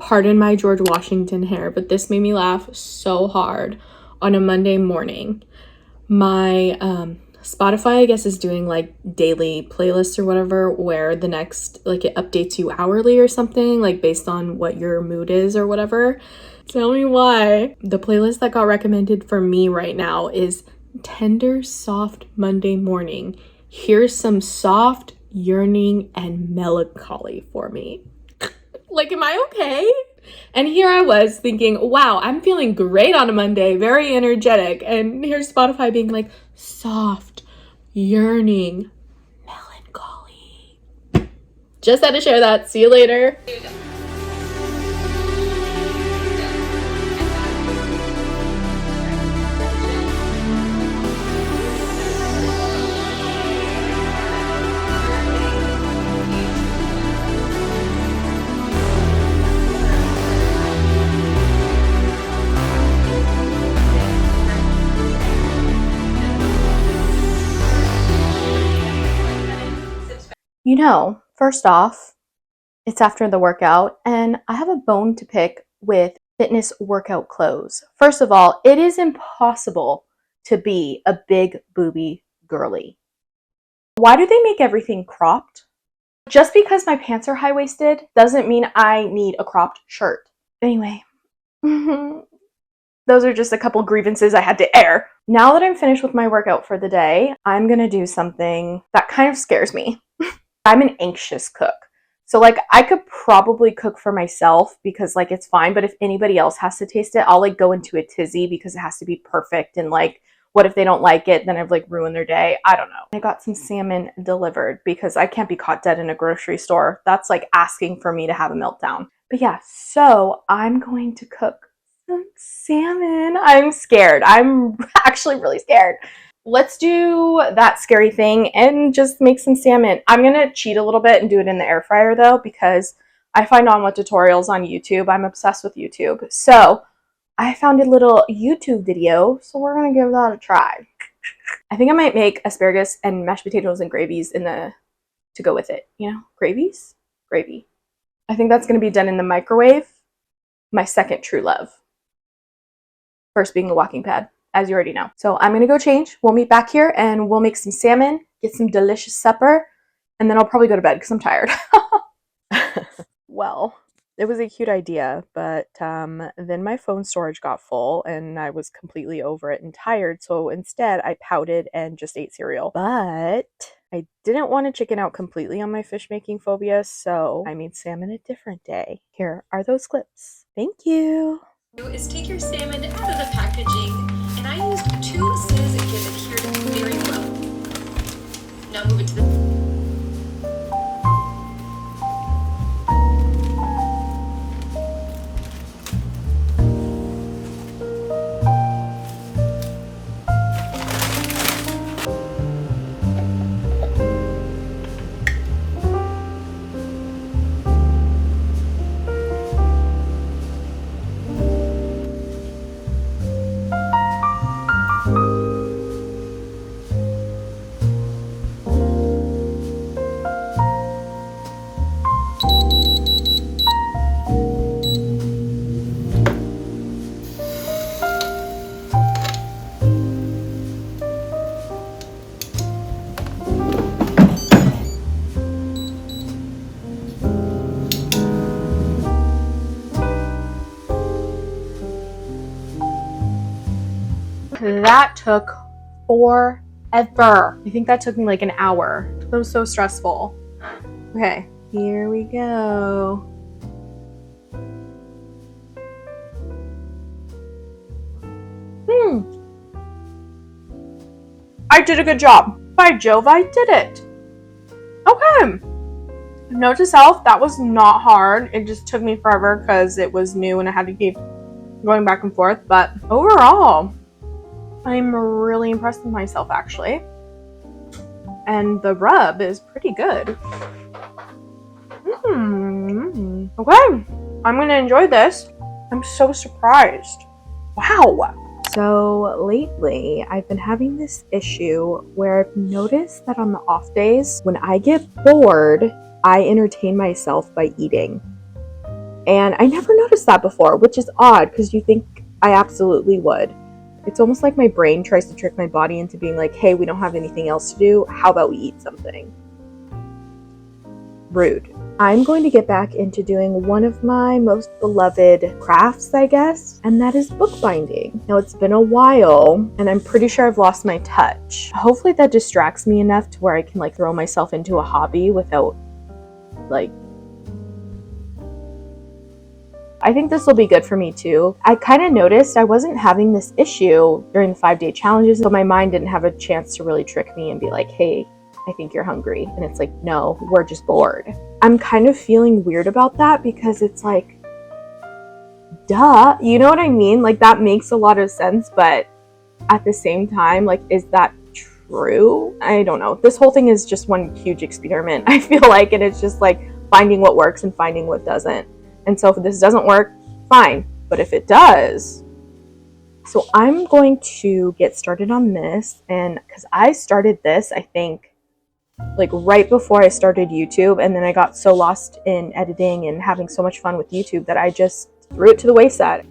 pardon my George Washington hair, but this made me laugh so hard on a Monday morning. My Spotify, I guess, is doing like daily playlists or whatever, where the next, like, it updates you hourly or something, like based on what your mood is or whatever. Tell me why. The playlist that got recommended for me right now is Tender Soft Monday Morning. Here's some soft yearning and melancholy for me. Like, am I okay? And here I was thinking, wow, I'm feeling great on a Monday, very energetic. And here's Spotify being like, soft, yearning, melancholy. Just had to share that. See you later. You know, first off, it's after the workout, and I have a bone to pick with fitness workout clothes. First of all, it is impossible to be a big booby girly. Why do they make everything cropped? Just because my pants are high-waisted doesn't mean I need a cropped shirt. Anyway, those are just a couple grievances I had to air. Now that I'm finished with my workout for the day, I'm gonna do something that kind of scares me. I'm an anxious cook. So like I could probably cook for myself because like it's fine, but if anybody else has to taste it, I'll like go into a tizzy because it has to be perfect, and like what if they don't like it, then I've like ruined their day. I don't know. I got some salmon delivered because I can't be caught dead in a grocery store. That's like asking for me to have a meltdown. But yeah, so I'm going to cook some salmon. I'm scared. I'm actually really scared. Let's do that scary thing and just make some salmon. I'm gonna cheat a little bit and do it in the air fryer though, because I find on-what tutorials on YouTube. I'm obsessed with YouTube. So I found a little YouTube video, so we're gonna give that a try. I think I might make asparagus and mashed potatoes and gravies to go with it. You know, gravies? Gravy. I think that's gonna be done in the microwave. My second true love. First being the walking pad, as you already know. So I'm gonna go change. We'll meet back here and we'll make some salmon, get some delicious supper, and then I'll probably go to bed because I'm tired. Well, it was a cute idea, but then my phone storage got full and I was completely over it and tired. So instead I pouted and just ate cereal. But I didn't want to chicken out completely on my fish making phobia, so I made salmon a different day. Here are those clips. Thank you. Is take your salmon out of the packaging, and I used 2 sieves and give it adhered very well. Now move it to the That took forever. I think that took me like an hour. That was so stressful. Okay, here we go. I did a good job. By Jove, I did it. Okay. Note to self, that was not hard. It just took me forever because it was new and I had to keep going back and forth. But overall, I'm really impressed with myself actually. And the rub is pretty good. Okay, I'm gonna enjoy this. I'm so surprised. Wow. So lately, I've been having this issue where I've noticed that on the off days, when I get bored, I entertain myself by eating. And I never noticed that before, which is odd because you think I absolutely would. It's almost like my brain tries to trick my body into being like, hey, we don't have anything else to do. How about we eat something? Rude. I'm going to get back into doing one of my most beloved crafts, I guess, and that is bookbinding. Now, it's been a while, and I'm pretty sure I've lost my touch. Hopefully that distracts me enough to where I can like throw myself into a hobby without like... I think this will be good for me too. I kind of noticed I wasn't having this issue during the 5-day challenges, so my mind didn't have a chance to really trick me and be like, hey, I think you're hungry. And it's like, no, we're just bored. I'm kind of feeling weird about that because it's like, duh, you know what I mean? Like that makes a lot of sense, but at the same time, like, is that true? I don't know. This whole thing is just one huge experiment, I feel like, and it's just like finding what works and finding what doesn't. And so if this doesn't work, fine. But if it does, so I'm going to get started on this. And because I started this, I think, like right before I started YouTube, and then I got so lost in editing and having so much fun with YouTube that I just threw it to the wayside.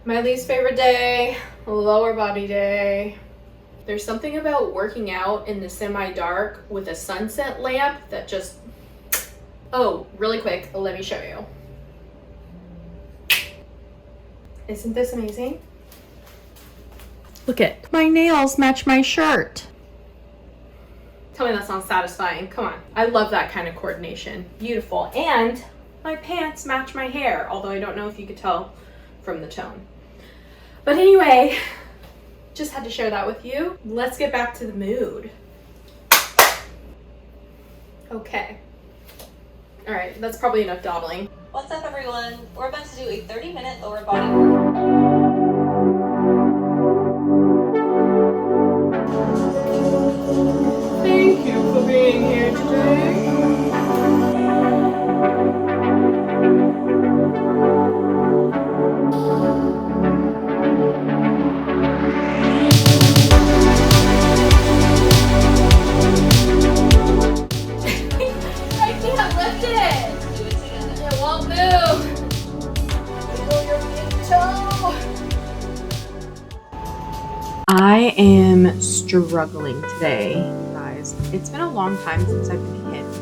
My least favorite day, lower body day. There's something about working out in the semi-dark with a sunset lamp that just... Oh, really quick, let me show you. Isn't this amazing? Look it. My nails match my shirt. Tell me that's not satisfying. Come on. I love that kind of coordination. Beautiful. And my pants match my hair, although I don't know if you could tell from the tone. But anyway, just had to share that with you. Let's get back to the mood. Okay. All right, that's probably enough dawdling. What's up, everyone? We're about to do a 30-minute lower body workout. Thank you for being here today. I am struggling today, guys. It's been a long time since I've been hit with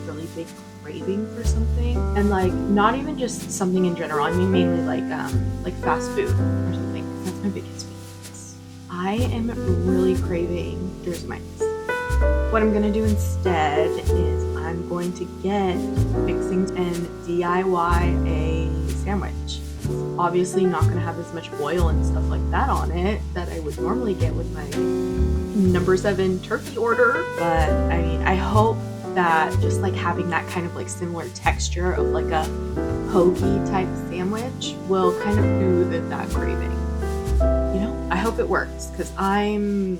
a really big craving for something, and like not even just something in general. I mean mainly like fast food or something. That's my biggest weakness. I am really craving. Here's my What I'm gonna do instead is I'm going to get fixings and DIY a sandwich. Obviously not going to have as much oil and stuff like that on it that I would normally get with my number 7 turkey order, but I mean, I hope that just like having that kind of like similar texture of like a hoagie type sandwich will kind of soothe that craving. You know, I hope it works, because I'm...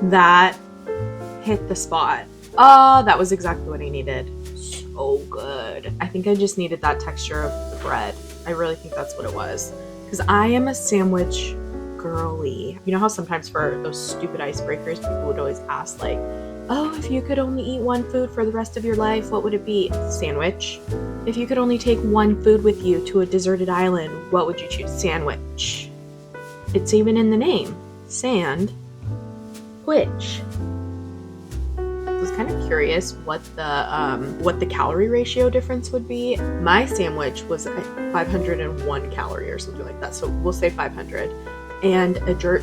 That hit the spot. Oh, that was exactly what I needed. So good. I think I just needed that texture of the bread. I really think that's what it was. Because I am a sandwich girly. You know how sometimes for those stupid icebreakers, people would always ask like, oh, if you could only eat one food for the rest of your life, what would it be? Sandwich. If you could only take one food with you to a deserted island, what would you choose? Sandwich. It's even in the name. Sand. Which I was kind of curious what the calorie ratio difference would be. My sandwich was 501 calorie or something like that, so we'll say 500. And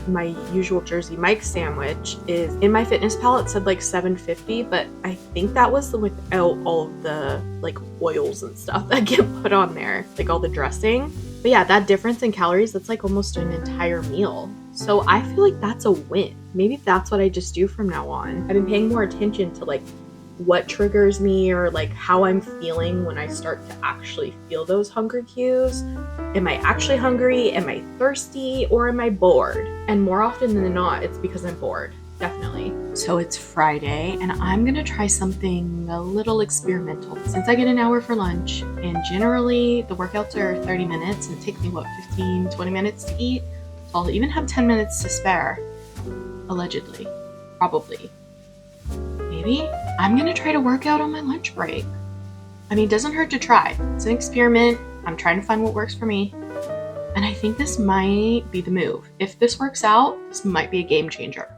my usual Jersey Mike's sandwich is in my fitness pal. It said like 750, but I think that was without all of the like oils and stuff that get put on there, like all the dressing. But yeah, that difference in calories, that's like almost an entire meal. So I feel like that's a win. Maybe that's what I just do from now on. I've been paying more attention to like what triggers me or like how I'm feeling when I start to actually feel those hunger cues. Am I actually hungry? Am I thirsty? Or am I bored? And more often than not, it's because I'm bored. Definitely. So it's Friday and I'm gonna try something a little experimental. Since I get an hour for lunch and generally the workouts are 30 minutes and it takes me 15-20 minutes to eat. So I'll even have 10 minutes to spare. Allegedly. Probably. Maybe. I'm gonna try to work out on my lunch break. I mean, it doesn't hurt to try. It's an experiment. I'm trying to find what works for me. And I think this might be the move. If this works out, this might be a game changer.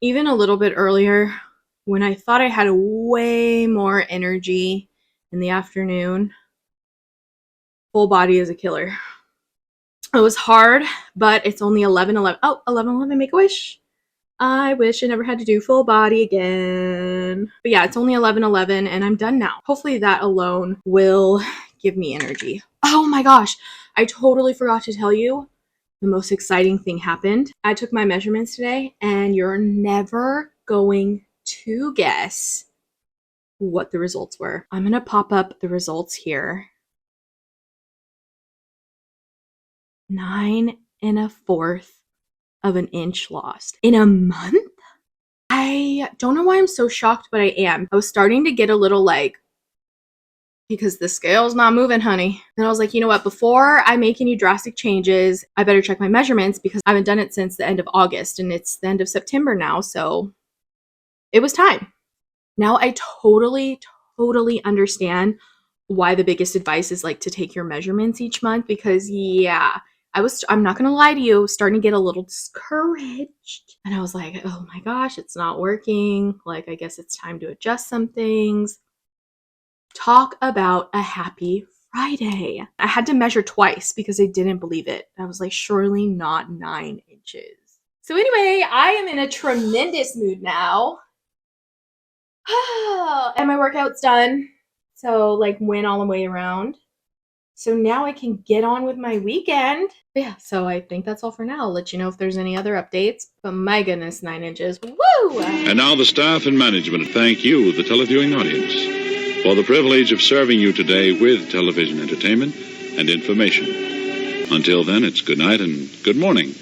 Even a little bit earlier, when I thought I had way more energy in the afternoon, full body is a killer. It was hard, but it's only 11:11. Oh, 11:11, make a wish. I wish I never had to do full body again. But yeah, it's only 11:11 and I'm done now. Hopefully that alone will give me energy. Oh my gosh, I totally forgot to tell you. The most exciting thing happened. I took my measurements today and you're never going to guess what the results were. I'm gonna pop up the results here. 9 1/4 of an inch lost in a month. I don't know why I'm so shocked, but I am. I was starting to get a little like, because the scale's not moving, honey. And I was like, you know what? Before I make any drastic changes, I better check my measurements because I haven't done it since the end of August and it's the end of September now. So it was time. Now I totally understand why the biggest advice is like to take your measurements each month because yeah, I'm not going to lie to you, starting to get a little discouraged. And I was like, oh my gosh, it's not working. Like, I guess it's time to adjust some things. Talk about a happy Friday. I had to measure twice because I didn't believe it. I was like, surely not 9 inches. So anyway, I am in a tremendous mood now. And my workout's done. So like went all the way around. So now I can get on with my weekend. But yeah, so I think that's all for now. I'll let you know if there's any other updates. But my goodness, 9 inches. Woo! And now the staff and management thank you, the televiewing audience, for the privilege of serving you today with television entertainment and information. Until then, it's good night and good morning.